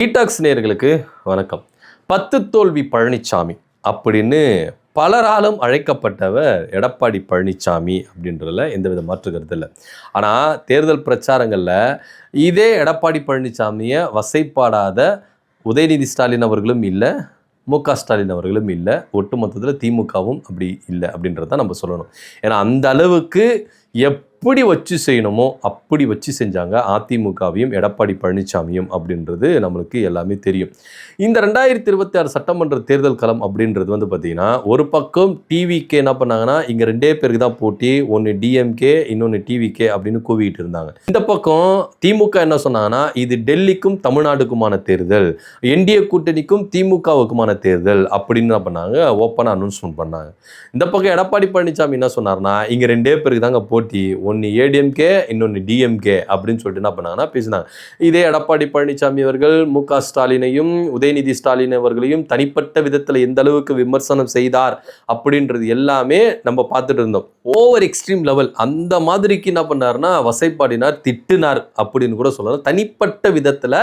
Detox நேயர்களுக்கு வணக்கம். 10 தோல்வி பழனிசாமி அப்படின்னு பலராலும் அழைக்கப்பட்டவர் எடப்பாடி பழனிசாமி அப்படின்றதுல எந்தவித மாற்று கருத்து இல்லை. ஆனால் தேர்தல் பிரச்சாரங்களில் இதே எடப்பாடி பழனிசாமியை வசைப்பாடாத உதயநிதி ஸ்டாலின் அவர்களும் இல்லை, மு.க. ஸ்டாலின் அவர்களும் இல்லை, ஒட்டுமொத்தத்தில் திமுகவும் அப்படி இல்லை அப்படின்றத நம்ம சொல்லணும். ஏன்னா அந்த அளவுக்கு எப்படி வச்சு செய்யணுமோ அப்படி வச்சு செஞ்சாங்க அதிமுகவையும் எடப்பாடி பழனிசாமியும் அப்படின்றது நம்மளுக்கு எல்லாமே தெரியும். இந்த 2026 சட்டமன்ற தேர்தல் களம் அப்படின்றது வந்து பார்த்தீங்கன்னா, ஒரு பக்கம் டிவிகே என்ன பண்ணாங்கன்னா, இங்கே 2 பேருக்கு தான் போட்டி, ஒன்று டிஎம்கே இன்னொன்று டிவிகே அப்படின்னு கூவிட்டு இருந்தாங்க. இந்த பக்கம் திமுக என்ன சொன்னாங்கன்னா, இது டெல்லிக்கும் தமிழ்நாடுக்குமான தேர்தல், என்டிஏ கூட்டணிக்கும் திமுகவுக்குமான தேர்தல் அப்படின்னு என்ன பண்ணாங்க, ஓப்பனாக அனௌன்ஸ்மெண்ட் பண்ணாங்க. இந்த பக்கம் எடப்பாடி பழனிசாமி என்ன சொன்னார்னா, இங்கே 2 பேருக்கு தாங்க போட்டி, ஒன்று ஏடிஎம்கே இன்னொன்று டிஎம்கே அப்படின்னு சொல்லிட்டு என்ன பண்ணாங்கன்னா பேசினாங்க. இதே எடப்பாடி பழனிசாமி அவர்கள் மு.க. ஸ்டாலினையும் உதயநிதி ஸ்டாலின் அவர்களையும் தனிப்பட்ட விதத்தில் எந்த அளவுக்கு விமர்சனம் செய்தார் அப்படின்றது எல்லாமே நம்ம பார்த்துட்டு இருந்தோம். ஓவர் எக்ஸ்ட்ரீம் லெவல் அந்த மாதிரிக்கு என்ன பண்ணார்னா வசைப்பாடினார், திட்டுனார் அப்படின்னு கூட சொல்லலாம். தனிப்பட்ட விதத்தில்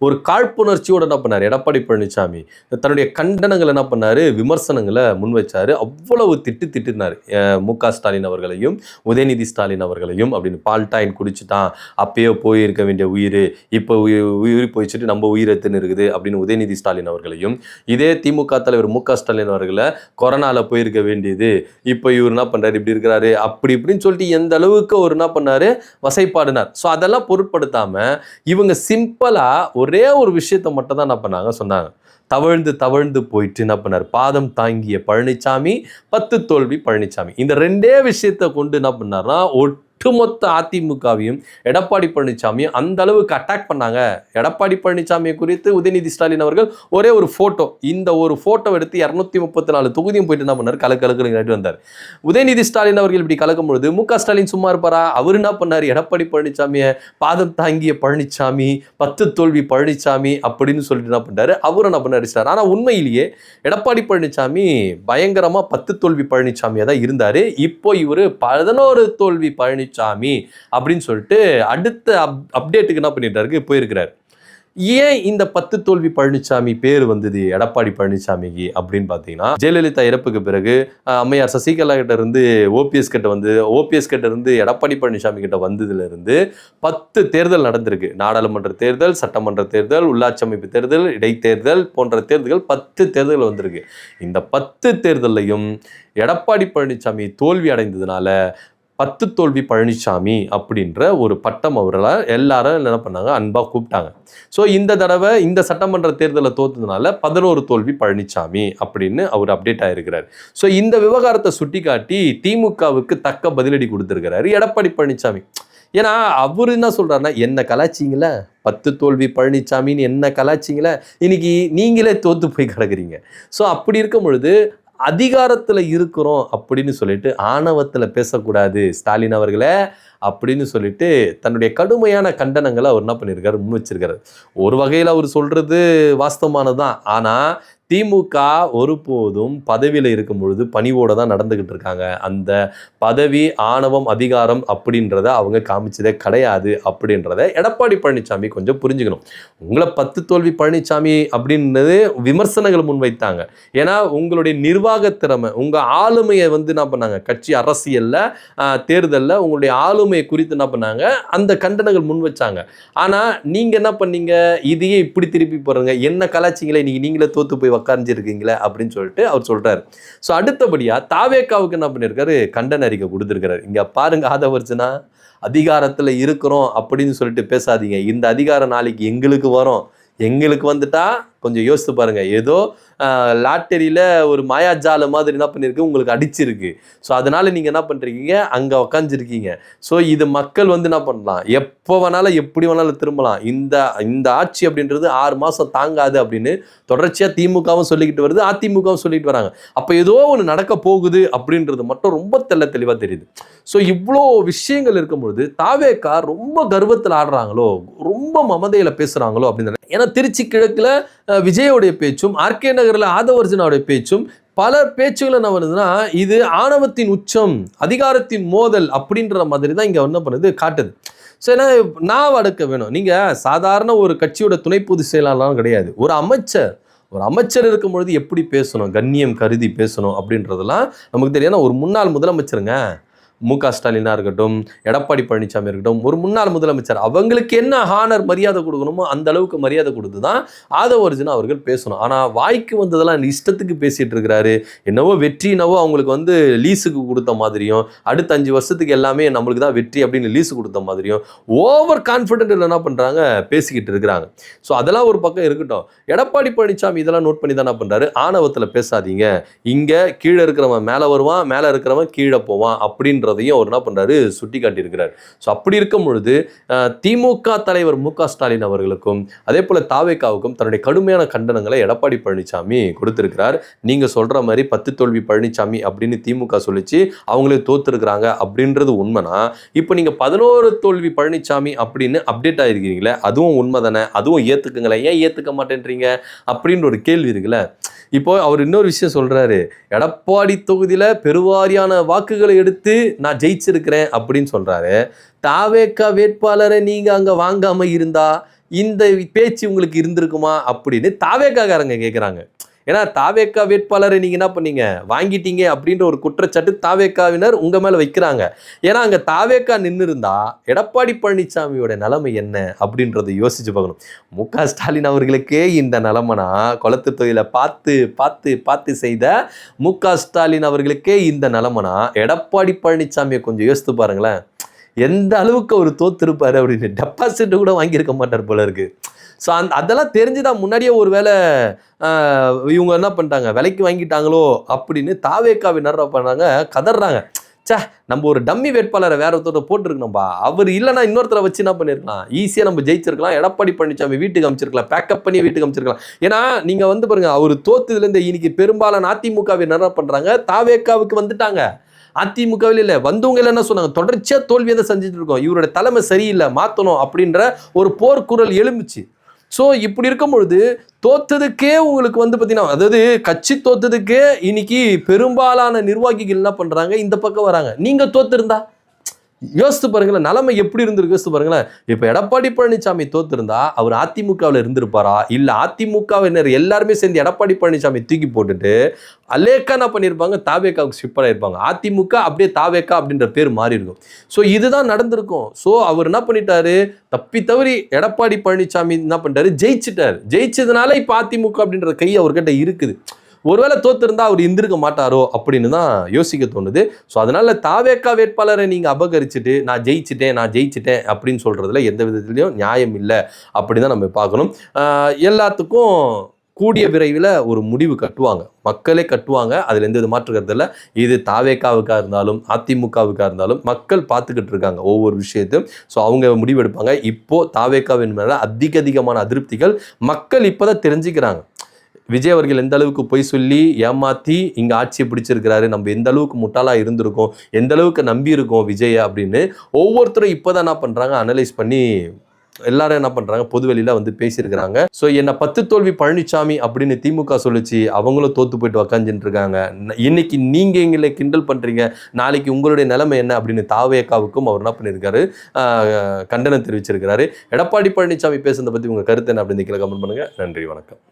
ஒரு காழ்ப்புணர்ச்சியோடு என்ன பண்ணார் எடப்பாடி பழனிசாமி தன்னுடைய கண்டனங்களை என்ன பண்ணார், விமர்சனங்களை முன் வச்சார். அவ்வளவு திட்டினார் மு.க. ஸ்டாலின் அவர்களையும் உதயநிதி ஸ்டாலின் அவர்களையும். அப்படின்னு பால்டாயின் குடிச்சுட்டான், அப்பயே போயிருக்க வேண்டிய உயிர், இப்போ உயிர் போயிச்சுட்டு நம்ம உயிரெத்துன்னு இருக்குது அப்படின்னு உதயநிதி ஸ்டாலின் அவர்களையும், இதே திமுக தலைவர் மு.க. ஸ்டாலின் அவர்களை கொரோனாவில் போயிருக்க வேண்டியது, இப்போ இவர் என்ன பண்ணுறாரு, இப்படி இருக்கிறாரு, அப்படி இப்படின்னு சொல்லிட்டு எந்த அளவுக்கு ஒரு என்ன பண்ணாரு வசைப்பாடினார். ஸோ அதெல்லாம் பொருட்படுத்தாமல் இவங்க சிம்பிளாக ஒரே ஒரு விஷயத்தை மட்டும் தான் என்ன பண்ணாங்க சொன்னாங்க. தவழ்ந்து போயிட்டு என்ன பண்ணார், பாதம் தாங்கிய பழனிசாமி 10 தோல்வி பழனிசாமி. இந்த 2 விஷயத்தை கொண்டு என்ன பண்ணார்னா ஒட்டுமொத்த அதிமுகவையும் எடப்பாடி பழனிசாமியும் அந்த அளவுக்கு அட்டாக் பண்ணாங்க. எடப்பாடி பழனிசாமியை குறித்து உதயநிதி ஸ்டாலின் அவர்கள் ஒரே ஒரு ஃபோட்டோ, இந்த ஒரு ஃபோட்டோ எடுத்து 234 தொகுதியும் போயிட்டு என்ன பண்ணார், கலக்கலக்கு வந்தார். உதயநிதி ஸ்டாலின் அவர்கள் இப்படி கலக்கும் பொழுது மு.க. ஸ்டாலின் சும்மா இருப்பாரா? அவர் என்ன பண்ணார், எடப்பாடி பழனிசாமியை பாதம் தாங்கிய பழனிசாமி 10 தோல்வி பழனிசாமி அப்படின்னு சொல்லிட்டு என்ன பண்ணாரு, அவரும் என்ன பண்ணாரு. ஆனால் உண்மையிலேயே எடப்பாடி பழனிசாமி பயங்கரமாக 10 தோல்வி பழனிசாமியாக தான் இருந்தார். இப்போ இவர் 11 தோல்வி பழனிசாமி அப்படின்னு சொல்லிட்டு அடுத்த அப்டேட்டுக்கு என்ன பண்ணிட்டாருக்கு போயிருக்கிறார். ஏன் இந்த 10 தோல்வி பழனிசாமி பேர் வந்தது எடப்பாடி பழனிசாமிக்கு அப்படின்னு பார்த்தீங்கன்னா, ஜெயலலிதா இறப்புக்கு பிறகு அம்மையார் சசிகலா கிட்ட இருந்து ஓபிஎஸ் கிட்ட வந்து, ஓபிஎஸ் கிட்ட இருந்து எடப்பாடி பழனிசாமி கிட்ட வந்ததுல இருந்து 10 தேர்தல் நடந்திருக்கு. நாடாளுமன்ற தேர்தல், சட்டமன்ற தேர்தல், உள்ளாட்சி அமைப்பு தேர்தல், இடைத்தேர்தல் போன்ற தேர்தல்கள் 10 தேர்தல் வந்திருக்கு. இந்த 10 தேர்தலையும் எடப்பாடி பழனிசாமி தோல்வி அடைந்ததுனால 10 தோல்வி பழனிசாமி அப்படின்ற ஒரு பட்டம் அவர்களால் எல்லாரும் என்ன பண்ணாங்க, அன்பாக கூப்பிட்டாங்க. ஸோ இந்த தடவை இந்த சட்டமன்ற தேர்தலில் தோற்றதுனால 11 தோல்வி பழனிசாமி அப்படின்னு அவர் அப்டேட் ஆகிருக்கிறார். ஸோ இந்த விவகாரத்தை சுட்டி காட்டி திமுகவுக்கு தக்க பதிலடி கொடுத்துருக்கிறாரு எடப்பாடி பழனிசாமி. ஏன்னா அவர் என்ன சொல்கிறாருன்னா, என்ன கலாச்சிங்கள 10 தோல்வி பழனிசாமின்னு என்ன கலாச்சிங்கள, இன்னைக்கு நீங்களே தோற்று போய் கிடக்குறீங்க. ஸோ அப்படி இருக்கும் பொழுது அதிகாரத்தில் இருக்கிறோம் அப்படின்னு சொல்லிட்டு ஆணவத்தில் பேசக்கூடாது ஸ்டாலின் அவர்களே அப்படின்னு சொல்லிட்டு தன்னுடைய கடுமையான கண்டனங்களை அவர் என்ன பண்ணியிருக்காரு, முன் வச்சிருக்காரு. ஒரு வகையில் அவர் சொல்கிறது வாஸ்தவமானது தான். ஆனால் திமுக ஒருபோதும் பதவியில் இருக்கும் பொழுது பணிவோடு தான் நடந்துக்கிட்டு இருக்காங்க. அந்த பதவி, ஆணவம், அதிகாரம் அப்படின்றத அவங்க காமிச்சதே கிடையாது அப்படின்றத எடப்பாடி பழனிசாமி கொஞ்சம் புரிஞ்சுக்கணும். உங்களை 10 தோல்வி பழனிசாமி அப்படின்றது விமர்சனங்களை முன்வைத்தாங்க. ஏன்னா உங்களுடைய நிர்வாக திறமை, உங்கள் ஆளுமையை வந்து என்ன பண்ணாங்க, கட்சி அரசியலில் தேர்தலில் உங்களுடைய ஆளுமையை குறித்து என்ன பண்ணாங்க, அந்த கண்டனங்கள் முன் வச்சாங்க. ஆனால் நீங்கள் என்ன பண்ணீங்க, இதையே இப்படி திருப்பி போடுறீங்க, என்ன கலாச்சிங்களே, இன்னைக்கு நீங்களே தோற்று போய் உட்கார்ந்துருக்கீங்களே அப்படின்னு சொல்லிட்டு அவர் சொல்றாரு. ஸோ அடுத்தபடியா தாவேக்காவுக்கு என்ன பண்ணியிருக்காரு, கண்டன அறிக்கை கொடுத்துருக்கிறாரு. இங்க பாருங்க ஆதவர்ஜனா, அதிகாரத்தில் இருக்கிறோம் அப்படின்னு சொல்லிட்டு பேசாதீங்க. இந்த அதிகாரம் நாளைக்கு எங்களுக்கு வரும், எங்களுக்கு வந்துட்டா கொஞ்சம் யோசித்து பாருங்க. ஏதோ லாட்டரியில் ஒரு மாயாஜால மாதிரி என்ன பண்ணியிருக்கு, உங்களுக்கு அடிச்சிருக்கு. ஸோ அதனால நீங்கள் என்ன பண்ணுறீங்க, அங்கே உக்காந்துருக்கீங்க. ஸோ இது மக்கள் வந்து என்ன பண்ணலாம், எப்போ வேணாலும் எப்படி வேணாலும் திரும்பலாம். இந்த ஆட்சி அப்படின்றது 6 மாதம் தாங்காது அப்படின்னு தொடர்ச்சியாக திமுகவும் சொல்லிக்கிட்டு வருது, அதிமுகவும் சொல்லிட்டு வராங்க. அப்போ ஏதோ ஒன்று நடக்க போகுது அப்படின்றது மட்டும் ரொம்ப தெளிவாக தெரியுது. ஸோ இவ்வளோ விஷயங்கள் இருக்கும்பொழுது தாவேக்கா ரொம்ப கர்வத்தில் ஆடுறாங்களோ, ரொம்ப மமதையில் பேசுகிறாங்களோ அப்படின்னு. ஏன்னா திருச்சி கிழக்கில் விஜயோடைய பேச்சும், ஆர்கே நகரில் ஆதவர்ஜனாவுடைய பேச்சும், பல பேச்சுகள் என்ன பண்ணுதுன்னா, இது ஆணவத்தின் உச்சம், அதிகாரத்தின் மோதல் அப்படின்ற மாதிரி தான் இங்கே என்ன பண்ணுது, காட்டுது. ஸோ ஏன்னா நான் அடக்க வேணும். நீங்கள் சாதாரண ஒரு கட்சியோட துணை பொதுச் செயலாளர்லாம் கிடையாது. ஒரு அமைச்சர் இருக்கும்பொழுது எப்படி பேசணும், கண்ணியம் கருதி பேசணும் அப்படின்றதெல்லாம் நமக்கு தெரியும். ஏன்னா ஒரு முன்னாள் முதலமைச்சருங்க, மு.க. ஸ்டாலினா இருக்கட்டும், எடப்பாடி பழனிசாமி இருக்கட்டும், ஒரு முன்னாள் முதலமைச்சர், அவங்களுக்கு என்ன ஹானர் மரியாதை கொடுக்கணுமோ அந்த அளவுக்கு மரியாதை கொடுத்து தான் ஆதவ அர்ஜுனா அவர்கள் பேசணும். ஆனால் வாய்க்கு வந்ததெல்லாம் இஷ்டத்துக்கு பேசிட்டு இருக்கிறாரு. என்னவோ வெற்றினவோ அவங்களுக்கு வந்து லீஸுக்கு கொடுத்த மாதிரியும், அடுத்த 5 வருஷத்துக்கு எல்லாமே நம்மளுக்கு தான் வெற்றி அப்படின்னு லீஸு கொடுத்த மாதிரியும் ஓவர் கான்ஃபிடென்ட் என்ன பண்ணுறாங்க, பேசிக்கிட்டு இருக்கிறாங்க. ஸோ அதெல்லாம் ஒரு பக்கம் இருக்கட்டும். எடப்பாடி பழனிசாமி இதெல்லாம் நோட் பண்ணி தான் என்ன பண்ணுறாரு, ஆணவத்தில் பேசாதீங்க, இங்கே கீழே இருக்கிறவன் மேலே வருவான், மேலே இருக்கிறவன் கீழே போவான் அப்படின்ற அவர் என்ன பண்றாரு, சுட்டி காட்டியிருக்கிறார். ஸோ அப்படி இருக்கும் பொழுது திமுக தலைவர் மு.க. ஸ்டாலின் அவர்களுக்கும் அதே போல தாவேகாவுக்கும் தன்னுடைய கடுமையான கண்டனங்களை எடப்பாடி பழனிசாமி கொடுத்திருக்கிறார். நீங்க சொல்ற மாதிரி 10 தோல்வி பழனிசாமி அப்படின்னு திமுக சொல்லிச்சு, அவங்களே தோத்துருக்கிறாங்க அப்படின்றது உண்மைனா, இப்போ நீங்க 11 தோல்வி பழனிசாமி அப்படின்னு அப்டேட் ஆயிருக்கீங்களே, அதுவும் உண்மை தானே, அதுவும் ஏத்துக்குங்களேன், ஏன் ஏத்துக்க மாட்டேன்றீங்க அப்படின்ற ஒரு கேள்வி இருக்குல்ல. இப்போ அவர் இன்னொரு விஷயம் சொல்றாரு, எடப்பாடி தொகுதியில பெருவாரியான வாக்குகளை எடுத்து நான் ஜெயிச்சிருக்கிறேன் அப்படின்னு சொல்றாரு. தாவேகா வேட்பாளரை நீங்க அங்க வாங்காம இருந்தா இந்த பேச்சு உங்களுக்கு இருந்திருக்குமா அப்படின்னு தாவேகாக்காரங்க கேட்குறாங்க. ஏன்னா தாவேகா வேட்பாளரை நீங்க என்ன பண்ணீங்க, வாங்கிட்டீங்க அப்படின்ற ஒரு குற்றச்சாட்டு தாவேகாவினர் உங்க மேல வைக்கிறாங்க. ஏன்னா அங்க தாவேகா நின்று இருந்தா எடப்பாடி பழனிசாமியோட நிலைமை என்ன அப்படின்றத யோசிச்சு பார்க்கணும். மு.க. ஸ்டாலின் அவர்களுக்கே இந்த நிலைமைனா, குளத்து தொழிலை பார்த்து பார்த்து பார்த்து செய்த மு.க. ஸ்டாலின் அவர்களுக்கே இந்த நிலைமைனா, எடப்பாடி பழனிசாமியை கொஞ்சம் யோசித்து பாருங்களேன். எந்த அளவுக்கு அவர் தோத்திருப்பாரு அப்படின்னு. டெபாசிட் கூட வாங்கியிருக்க மாட்டார் போல இருக்கு. ஸோ அதெல்லாம் தெரிஞ்சுதான் முன்னாடியே ஒரு வேளை இவங்க என்ன பண்ணிட்டாங்க, விலைக்கு வாங்கிட்டாங்களோ அப்படின்னு தாவேகாவினர் பண்ணுறாங்க, கதறாங்க. சே, நம்ம ஒரு டம்மி வேட்பாளரை வேற ஒருத்தர் போட்டுருக்கணும்பா, அவர் இல்லைன்னா இன்னொருத்தரை வச்சு என்ன பண்ணிருக்கலாம், ஈஸியாக நம்ம ஜெயிச்சிருக்கலாம், எடப்பாடி பழனிசாமி வீட்டுக்கு அமைச்சிருக்கலாம், பேக்கப் பண்ணி வீட்டுக்கு அமைச்சிருக்கலாம். ஏன்னா நீங்கள் வந்து பாருங்க, அவர் தோத்துலேருந்து இன்னைக்கு பெரும்பாலான அதிமுகவை என்ன பண்ணுறாங்க, தாவேகாவுக்கு வந்துட்டாங்க. அதிமுகவில் இல்லை வந்தவங்க என்ன சொன்னாங்க, தொடர்ச்சியாக தோல்வியை தான் செஞ்சுட்டு இருக்கோம், இவரோட தலைமை சரியில்லை, மாற்றணும் அப்படின்ற ஒரு போர்க்குரல் எழும்பிச்சு. ஸோ இப்படி இருக்கும் பொழுது தோத்ததுக்கே உங்களுக்கு வந்து பார்த்தீங்கன்னா, அதாவது கட்சி தோத்ததுக்கே இன்னைக்கு பெரும்பாலான நிர்வாகிகள் என்ன பண்ணுறாங்க, இந்த பக்கம் வராங்க. நீங்கள் தோத்துருந்தா யோசித்து பாருங்களேன், நிலைமை எப்படி இருந்திருக்கு யோசித்து பாருங்களேன். இப்போ எடப்பாடி பழனிசாமி தோத்திருந்தா அவர் அதிமுகவில் இருந்திருப்பாரா, இல்லை அதிமுகவினர் எல்லாருமே சேர்ந்து எடப்பாடி பழனிசாமி தூக்கி போட்டுட்டு அலேக்கா என்ன பண்ணியிருப்பாங்க, தாவேகாவுக்கு ஷிப்பர் ஆயிருப்பாங்க. அதிமுக அப்படியே தாவேகா அப்படின்ற பேர் மாறி இருக்கும். ஸோ இதுதான் நடந்திருக்கும். ஸோ அவர் என்ன பண்ணிட்டாரு, தப்பி தவறி எடப்பாடி பழனிசாமி என்ன பண்ணிட்டாரு, ஜெயிச்சிட்டார். ஜெயிச்சதுனால இப்போ அதிமுக அப்படின்ற கை அவர்கிட்ட இருக்குது. ஒருவேளை தோத்திருந்தா அவர் இருந்திருக்க மாட்டாரோ அப்படின்னு தான் யோசிக்க தோணுது. ஸோ அதனால தாவேகா வேட்பாளரை நீங்கள் அபகரிச்சுட்டு நான் ஜெயிச்சிட்டேன் அப்படின்னு சொல்றதுல எந்த விதத்துலையும் நியாயம் இல்லை அப்படின்னு தான் நம்ம பார்க்கணும். எல்லாத்துக்கும் கூடிய விரைவில் ஒரு முடிவு கட்டுவாங்க, மக்களே கட்டுவாங்க, அதுல எந்த மாற்றுக்கிறது இல்லை. இது தாவேகாவுக்காக இருந்தாலும் அதிமுகவுக்காக இருந்தாலும் மக்கள் பார்த்துக்கிட்டு இருக்காங்க ஒவ்வொரு விஷயத்தையும். ஸோ அவங்க முடிவெடுப்பாங்க. இப்போ தாவேகாவின் மேல அதிகமான அதிருப்திகள் மக்கள் இப்போதான் தெரிஞ்சுக்கிறாங்க. விஜய் அவர்கள் எந்த அளவுக்கு பொய் சொல்லி ஏமாற்றி இங்கே ஆட்சியை பிடிச்சிருக்கிறாரு, நம்ம எந்த அளவுக்கு முட்டாளாக இருந்திருக்கோம், எந்த அளவுக்கு நம்பி இருக்கோம் விஜயை அப்படின்னு ஒவ்வொருத்தரும் இப்போதான் என்ன பண்ணுறாங்க, அனலைஸ் பண்ணி எல்லாரும் என்ன பண்ணுறாங்க, பொதுவெளியில் வந்து பேசியிருக்கிறாங்க. ஸோ என்ன 10 தோல்வி பழனிசாமி அப்படின்னு திமுக சொல்லிச்சு, அவங்களும் தோற்று போயிட்டு உக்காந்துட்டு இருக்காங்க. இன்னைக்கு நீங்கள் எங்களை கிண்டல் பண்ணுறீங்க, நாளைக்கு உங்களுடைய நிலைமை என்ன அப்படின்னு தாவேகாவுக்கும் அவர் என்ன பண்ணியிருக்காரு, கண்டனம் தெரிவிச்சிருக்கிறாரு. எடப்பாடி பழனிசாமி பேசுனதை பற்றி உங்கள் கருத்து என்ன அப்படின்னு கீழே கமெண்ட் பண்ணுங்கள். நன்றி, வணக்கம்.